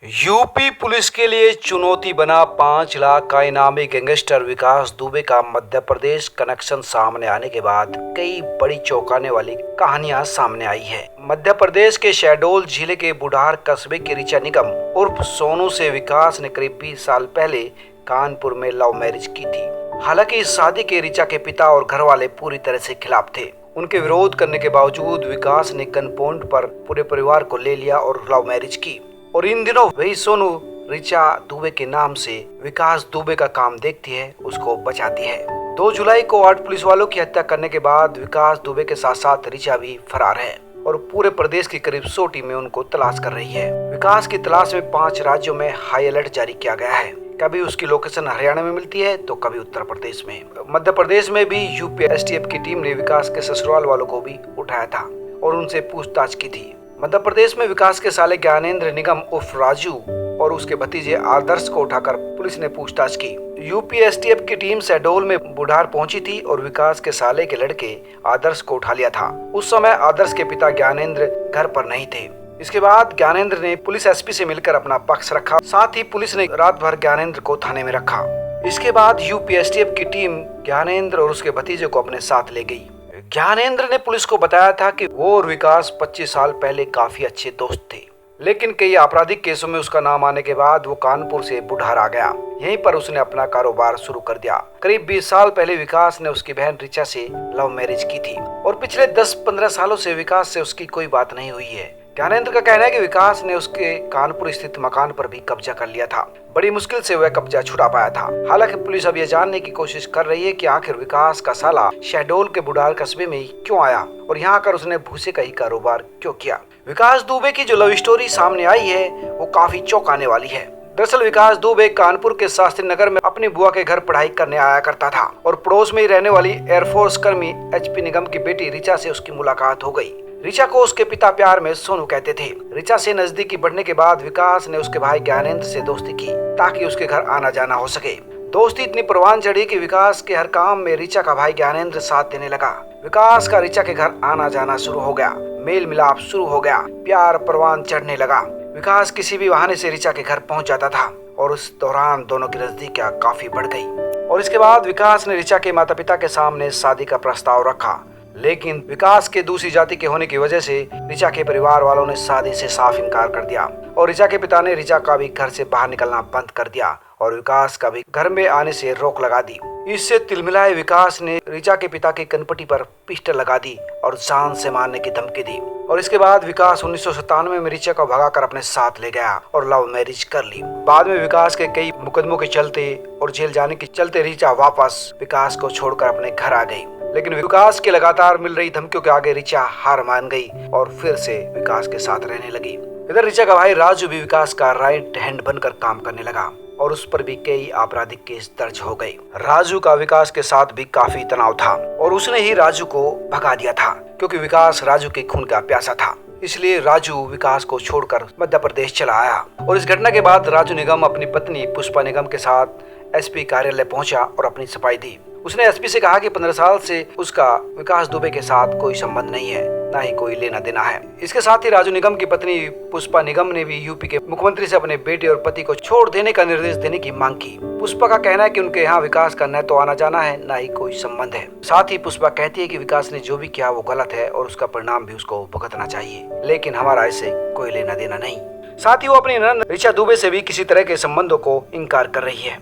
UP police के लिए चुनौती बना 5 लाख का इनामी गैंगस्टर विकास दुबे का मध्य प्रदेश कनेक्शन सामने आने के बाद कई बड़ी चौंकाने वाली कहानियां सामने आई है। मध्य प्रदेश के शहडोल जिले के बुढ़ार कस्बे की ऋचा निगम उर्फ सोनू से विकास ने करीब 20 साल पहले कानपुर में लव मैरिज की थी। हालांकि इस शादी के ऋचा के पिता और घर वाले पूरी तरह से खिलाफ थे। उनके विरोध करने के बावजूद विकास ने गनपॉइंट पर पूरे परिवार को ले लिया और लव मैरिज की। और इन दिनों वही सोनू ऋचा दुबे के नाम से विकास दुबे का काम देखती है, उसको बचाती है। 2 जुलाई को 8 पुलिस वालों की हत्या करने के बाद विकास दुबे के साथ साथ ऋचा भी फरार है और पूरे प्रदेश की करीब 100 टीमें उनको तलाश कर रही है। विकास की तलाश में 5 राज्यों में हाई अलर्ट जारी किया गया है। कभी उसकी लोकेशन हरियाणा में मिलती है तो कभी उत्तर प्रदेश में। मध्य प्रदेश में भी यूपी एसटीएफ की टीम ने विकास के ससुराल वालों को भी उठाया था और उनसे पूछताछ की थी। मध्य प्रदेश में विकास के साले ज्ञानेंद्र निगम उर्फ राजू और उसके भतीजे आदर्श को उठाकर पुलिस ने पूछताछ की। यूपी एसटीएफ की टीम शहडोल में बुढ़ार पहुंची थी और विकास के साले के लड़के आदर्श को उठा लिया था। उस समय आदर्श के पिता ज्ञानेंद्र घर पर नहीं थे। इसके बाद ज्ञानेंद्र ने पुलिस एसपी से मिलकर अपना पक्ष रखा। साथ ही पुलिस ने रात भर ज्ञानेंद्र को थाने में रखा। इसके बाद यूपी एसटीएफ की टीम ज्ञानेंद्र और उसके भतीजे को अपने साथ ले गई। ज्ञानेंद्र ने पुलिस को बताया था कि वो और विकास 25 साल पहले काफी अच्छे दोस्त थे, लेकिन कई आपराधिक केसों में उसका नाम आने के बाद वो कानपुर से बुढ़ार आ गया। यहीं पर उसने अपना कारोबार शुरू कर दिया। करीब 20 साल पहले विकास ने उसकी बहन ऋचा से लव मैरिज की थी और पिछले 10-15 सालों से विकास से उसकी कोई बात नहीं हुई है। ज्ञानेंद्र का कहना है कि विकास ने उसके कानपुर स्थित मकान पर भी कब्जा कर लिया था। बड़ी मुश्किल से वह कब्जा छुड़ा पाया था। हालांकि पुलिस अब यह जानने की कोशिश कर रही है कि आखिर विकास का साला शहडोल के बुढ़ार कस्बे में क्यों आया और यहाँ आकर उसने भूसे का ही कारोबार क्यों किया। विकास दुबे की जो लव स्टोरी सामने आई है वो काफी चौंकाने वाली है। दरअसल विकास दुबे कानपुर के शास्त्री नगर में अपनी बुआ के घर पढ़ाई करने आया करता था और पड़ोस में ही रहने वाली एयरफोर्स कर्मी एचपी निगम की बेटी ऋचा से उसकी मुलाकात हो गई। ऋचा को उसके पिता प्यार में सोनू कहते थे। ऋचा से नजदीकी बढ़ने के बाद विकास ने उसके भाई ज्ञानेंद्र से दोस्ती की ताकि उसके घर आना जाना हो सके। दोस्ती इतनी परवान चढ़ी कि विकास के हर काम में ऋचा का भाई ज्ञानेंद्र साथ देने लगा। विकास का ऋचा के घर आना जाना शुरू हो गया, मेल मिलाप शुरू हो गया, प्यार परवान चढ़ने लगा। विकास किसी भी बहाने से ऋचा के घर पहुंच जाता था और उस दौरान दोनों की नजदीकियां काफी बढ़ गई। और इसके बाद विकास ने ऋचा के माता पिता के सामने शादी का प्रस्ताव रखा, लेकिन विकास के दूसरी जाति के होने की वजह से ऋचा के परिवार वालों ने शादी से साफ इनकार कर दिया और ऋचा के पिता ने ऋचा का भी घर से बाहर निकलना बंद कर दिया और विकास का भी घर में आने से रोक लगा दी। इससे तिलमिलाए विकास ने ऋचा के पिता की कनपटी पर पिस्टल लगा दी और जान से मारने की धमकी दी। और इसके बाद विकास 1997 में ऋचा को भगाकर अपने साथ ले गया और लव मैरिज कर ली। बाद में विकास के कई मुकदमों के चलते और जेल जाने के चलते ऋचा वापस विकास को छोड़कर अपने घर आ गई। लेकिन विकास के लगातार मिल रही धमकियों के आगे ऋचा हार मान गई और फिर से विकास के साथ रहने लगी। इधर ऋचा का भाई राजू भी विकास का राइट हैंड बनकर काम करने लगा और उस पर भी कई आपराधिक केस दर्ज हो गए। राजू का विकास के साथ भी काफी तनाव था और उसने ही राजू को भगा दिया था क्योंकि विकास राजू के खून का प्यासा था। इसलिए राजू विकास को छोड़कर मध्य प्रदेश चला आया और इस घटना के बाद राजू निगम अपनी पत्नी पुष्पा निगम के साथ एसपी कार्यालय पहुंचा और अपनी सफाई दी। उसने एसपी से कहा कि 15 साल से उसका विकास दुबे के साथ कोई संबंध नहीं है, ना ही कोई लेना देना है। इसके साथ ही राजू निगम की पत्नी पुष्पा निगम ने भी यूपी के मुख्यमंत्री से अपने बेटे और पति को छोड़ देने का निर्देश देने की मांग की। पुष्पा का कहना है कि उनके यहाँ विकास का न तो आना जाना है, ना ही कोई संबंध है। साथ ही पुष्पा कहती है कि विकास ने जो भी किया वो गलत है और उसका परिणाम भी उसको भुगतना चाहिए, लेकिन हमारा इससे कोई लेना देना नहीं। साथ ही वो अपनी ननद ऋचा दुबे से भी किसी तरह के संबंधों को इनकार कर रही है।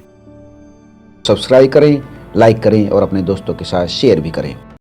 सब्सक्राइब करें, लाइक करें और अपने दोस्तों के साथ शेयर भी करें।